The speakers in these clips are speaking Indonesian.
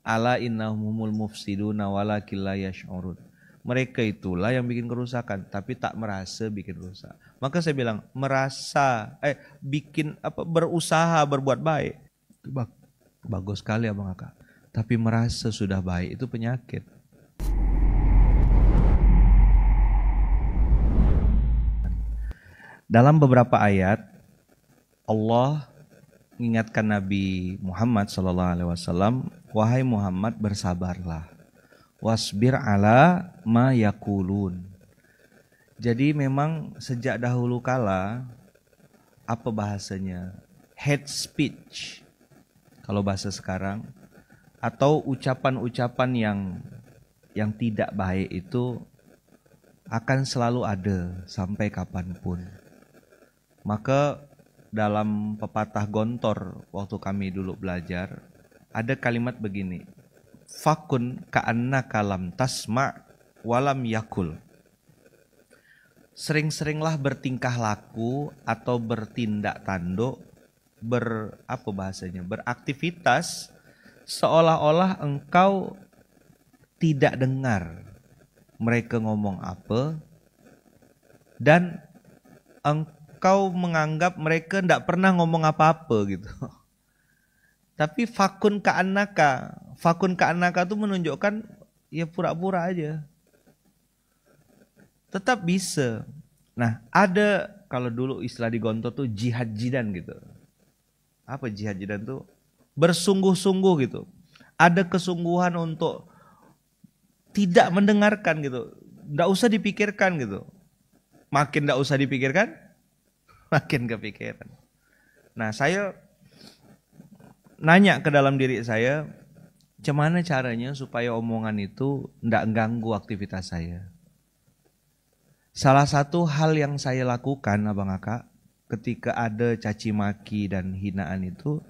Ala innahumul mufsiduna walakin la yash'urun. Mereka itulah yang bikin kerusakan, tapi tak merasa bikin rusak. Maka saya bilang berusaha berbuat baik. Bagus sekali Abang Aka. Tapi merasa sudah baik itu penyakit. Dalam beberapa ayat Allah mengingatkan Nabi Muhammad SAW, wahai Muhammad bersabarlah, wasbir ala ma yakulun. Jadi memang sejak dahulu kala, apa bahasanya, hate speech kalau bahasa sekarang, atau ucapan-ucapan yang tidak baik itu akan selalu ada sampai kapanpun. Maka dalam pepatah Gontor waktu kami dulu belajar, ada kalimat begini, fakun ka'annaka lam tasma' walam yakul. Sering-seringlah bertingkah laku atau bertindak tanduk, beraktivitas seolah-olah engkau tidak dengar mereka ngomong apa, dan engkau menganggap mereka tidak pernah ngomong apa-apa gitu. Tapi fakun ka'annaka itu menunjukkan ya pura-pura aja. Tetap bisa. Nah, ada kalau dulu istilah di Gontor tuh jihad-jidan gitu. Apa jihad-jidan tuh? Bersungguh-sungguh gitu. Ada kesungguhan untuk tidak mendengarkan gitu. Tidak usah dipikirkan gitu. Makin tidak usah dipikirkan, makin kepikiran. Nah, saya nanya ke dalam diri saya, gimana caranya supaya omongan itu tidak ganggu aktivitas saya. Salah satu hal yang saya lakukan Abang Aka, ketika ada caci maki dan hinaan itu,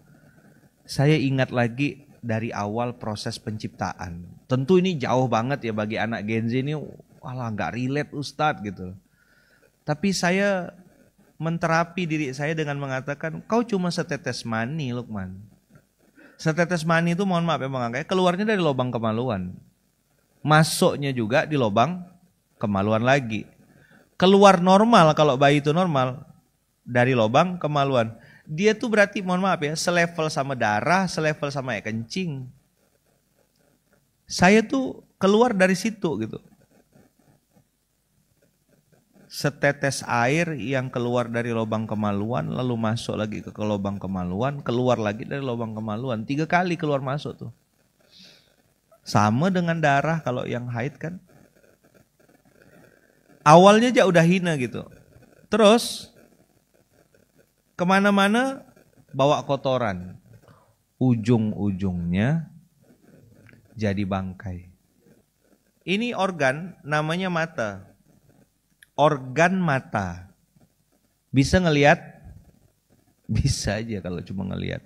saya ingat lagi dari awal proses penciptaan. Tentu ini jauh banget ya bagi anak Gen Z ini, walah nggak relate Ustadz gitu. Tapi saya menterapi diri saya dengan mengatakan, kau cuma setetes mani Lukman. Setetes mani itu mohon maaf ya Bang Angga, keluarnya dari lubang kemaluan. Masuknya juga di lubang kemaluan lagi. Keluar normal kalau bayi itu normal dari lubang kemaluan. Dia tuh berarti mohon maaf ya, selevel sama darah, selevel sama air kencing. Saya tuh keluar dari situ gitu. Setetes air yang keluar dari lubang kemaluan, lalu masuk lagi ke lubang kemaluan, keluar lagi dari lubang kemaluan. 3 kali keluar masuk tuh. Sama dengan darah kalau yang haid kan. Awalnya aja udah hina gitu. Terus kemana-mana bawa kotoran. Ujung-ujungnya jadi bangkai. Ini organ namanya mata. Organ mata. Bisa ngelihat? Bisa aja kalau cuma ngelihat.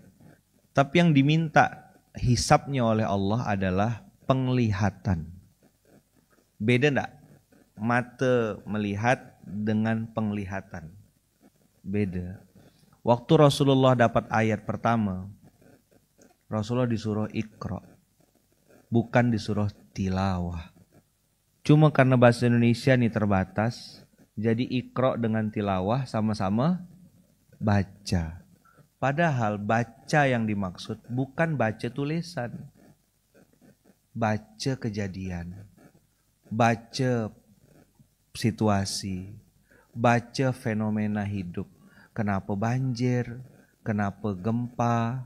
Tapi yang diminta hisapnya oleh Allah adalah penglihatan. Beda enggak? Mata melihat dengan penglihatan. Beda. Waktu Rasulullah dapat ayat pertama, Rasulullah disuruh Iqra, bukan disuruh tilawah. Cuma karena bahasa Indonesia nih terbatas, jadi Iqra dengan tilawah sama-sama baca. Padahal baca yang dimaksud bukan baca tulisan, baca kejadian, baca situasi, baca fenomena hidup. Kenapa banjir, kenapa gempa,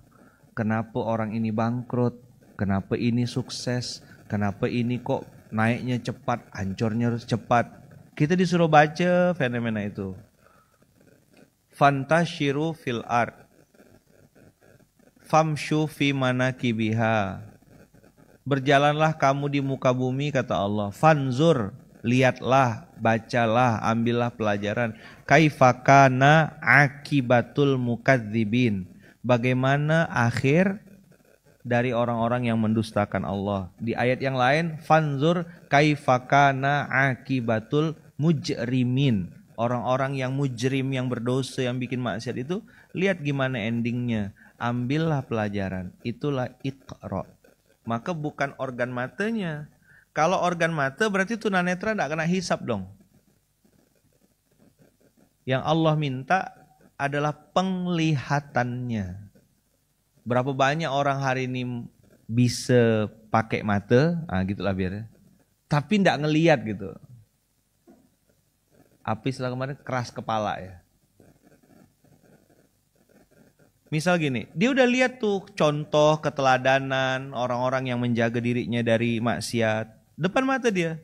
kenapa orang ini bangkrut, kenapa ini sukses, kenapa ini kok naiknya cepat, hancurnya cepat. Kita disuruh baca fenomena itu. Fantashiru fil ard, famshu fi manakibiha. Berjalanlah kamu di muka bumi kata Allah. Fanzur, lihatlah, bacalah, ambillah pelajaran. Kaifakana akibatul mukadzibin. Bagaimana akhir dari orang-orang yang mendustakan Allah. Di ayat yang lain, fanzur kaifakana akibatul mujrimin. Orang-orang yang mujrim, yang berdosa, yang bikin maksiat itu, lihat gimana endingnya. Ambillah pelajaran. Itulah Iqra. maka bukan organ matanya. Kalau organ mata berarti tunanetra tidak kena hisap dong. Yang Allah minta adalah penglihatannya. Berapa banyak orang hari ini bisa pakai mata, gitulah biar. Tapi tidak ngelihat gitu. Api setelah kemarin keras kepala ya. Misal gini, dia udah lihat tuh contoh keteladanan orang-orang yang menjaga dirinya dari maksiat. Depan mata dia.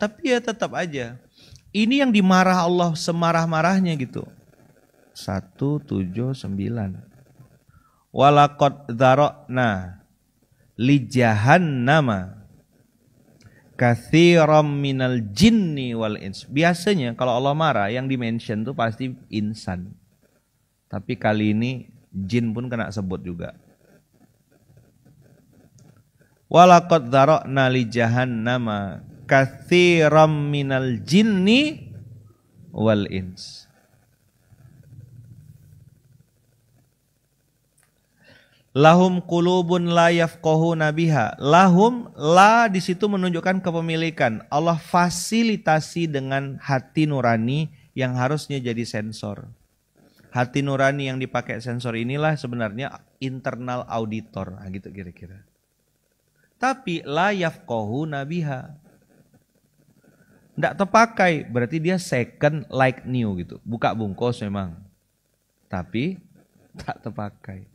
Tapi ya tetap aja. Ini yang dimarah Allah semarah-marahnya gitu. 179. Walaqad dzara'na li jahannama katsiran minal jinni wal ins. Biasanya kalau Allah marah yang dimention tuh pasti insan. Tapi kali ini jin pun kena sebut juga. Walaqad dzara'na li jahannama katsiran minal jinni wal ins. Lahum qulubun la yafqahuna biha. Lahum, la di situ menunjukkan kepemilikan. Allah fasilitasi dengan hati nurani yang harusnya jadi sensor. Hati nurani yang dipakai sensor inilah sebenarnya internal auditor, gitu kira-kira. Tapi la yafqahuna biha. Tidak terpakai, berarti dia second like new gitu. Buka bungkus memang. Tapi tak terpakai.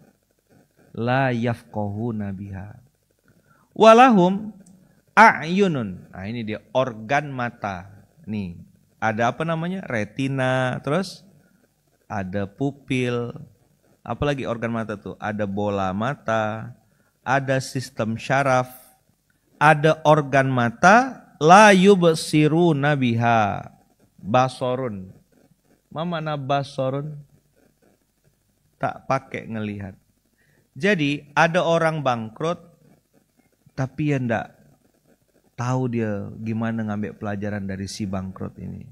La yafqahuna biha. Walahum a'yunun. Nah ini dia organ mata. Nih, ada apa namanya? Retina, terus ada pupil. Apalagi organ mata tuh? Ada bola mata, ada sistem syaraf, ada organ mata la yubsiruna biha. Basorun. Mana basorun? Tak pakai ngelihat. Jadi ada orang bangkrut tapi ya enggak tahu dia gimana ngambil pelajaran dari si bangkrut ini.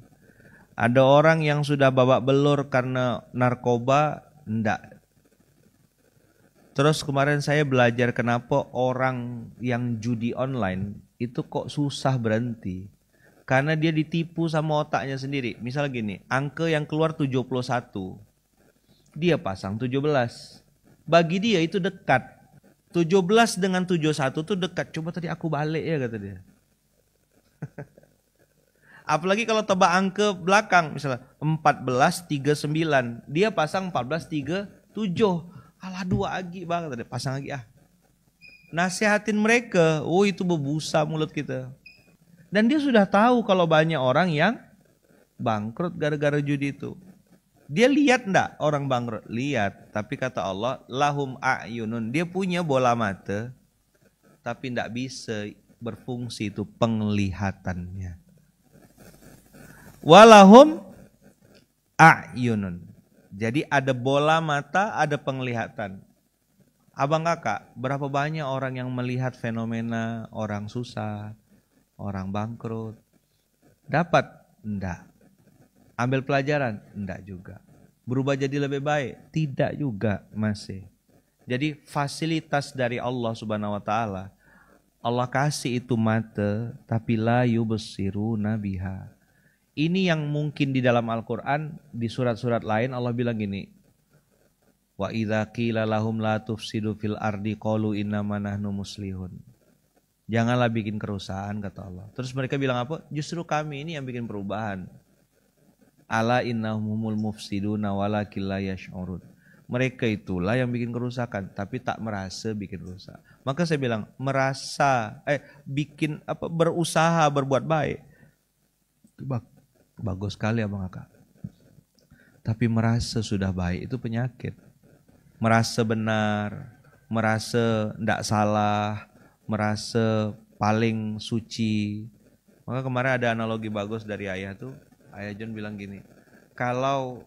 Ada orang yang sudah babak belur karena narkoba, enggak. Terus kemarin saya belajar kenapa orang yang judi online itu kok susah berhenti. Karena dia ditipu sama otaknya sendiri. Misal gini, angka yang keluar 71. Dia pasang 17. Bagi dia itu dekat. 17 dengan 71 itu dekat. Coba tadi aku balik ya kata dia. Apalagi kalau tebak angka belakang. Misalnya 1439. Dia pasang 1437. Alah 2 lagi bang. Tadi pasang lagi ah. Nasihatin mereka. Oh itu berbusa mulut kita. Dan dia sudah tahu kalau banyak orang yang bangkrut gara-gara judi itu. Dia lihat enggak orang bangkrut? Lihat. Tapi kata Allah, lahum a'yunun. Dia punya bola mata, tapi enggak bisa berfungsi itu penglihatannya. Walahum a'yunun. Jadi ada bola mata, ada penglihatan. Abang kakak, berapa banyak orang yang melihat fenomena orang susah, orang bangkrut? Dapat? Enggak. Ambil pelajaran? Enggak juga. Berubah jadi lebih baik? Tidak juga masih. Jadi fasilitas dari Allah Subhanahu wa taala. Allah kasih itu mata tapi la yubsiruna biha. Ini yang mungkin di dalam Al-Qur'an, di surat-surat lain Allah bilang gini. Wa idza qila lahum la tufsidu fil ardi qalu innama nahnu muslihun. Janganlah bikin kerusakan kata Allah. Terus mereka bilang apa? Justru kami ini yang bikin perubahan. Ala innahumul mufsiduna walakin la yash'urun. Mereka itulah yang bikin kerusakan tapi tak merasa bikin rusak. Maka saya bilang berusaha berbuat baik. Bagus sekali abang kakak. Tapi merasa sudah baik itu penyakit. Merasa benar, merasa tidak salah, merasa paling suci. Maka kemarin ada analogi bagus dari ayah tuh. Ayah John bilang gini, kalau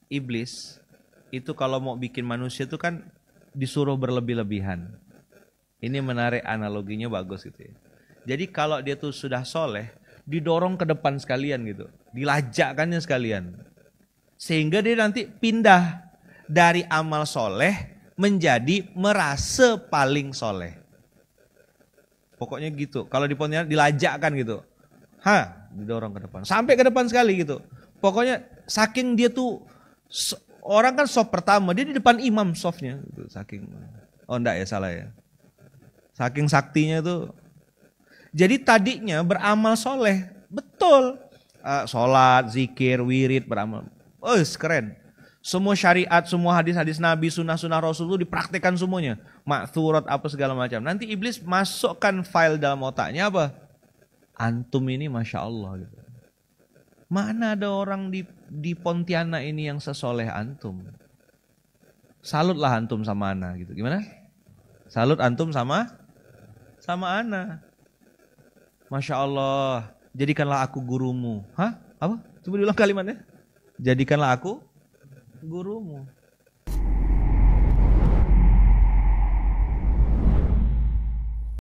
iblis itu kalau mau bikin manusia itu kan disuruh berlebih-lebihan. Ini menarik analoginya bagus gitu ya. Jadi kalau dia tuh sudah soleh, didorong ke depan sekalian gitu, dilajakkannya sekalian, sehingga dia nanti pindah dari amal soleh menjadi merasa paling soleh. Pokoknya gitu. Kalau di Pontianak dilajakkan gitu. Didorong ke depan. Sampai ke depan sekali gitu. Pokoknya saking dia tuh, orang kan soft pertama, dia di depan imam softnya. Gitu, saking, enggak ya, salah ya. Saking saktinya tuh. Jadi tadinya beramal soleh. Betul. Sholat, zikir, wirid, beramal. Keren. Semua syariat, semua hadis-hadis Nabi, sunnah-sunnah Rasul itu dipraktikkan semuanya. Maksurat apa segala macam. Nanti iblis masukkan file dalam otaknya apa? Antum ini Masya Allah. Gitu. Mana ada orang di Pontianak ini yang sesoleh antum? Salutlah antum sama ana gitu. Gimana? Salut antum sama ana. Masya Allah. Jadikanlah aku gurumu. Apa? Coba diulang kalimatnya. Jadikanlah aku gurumu.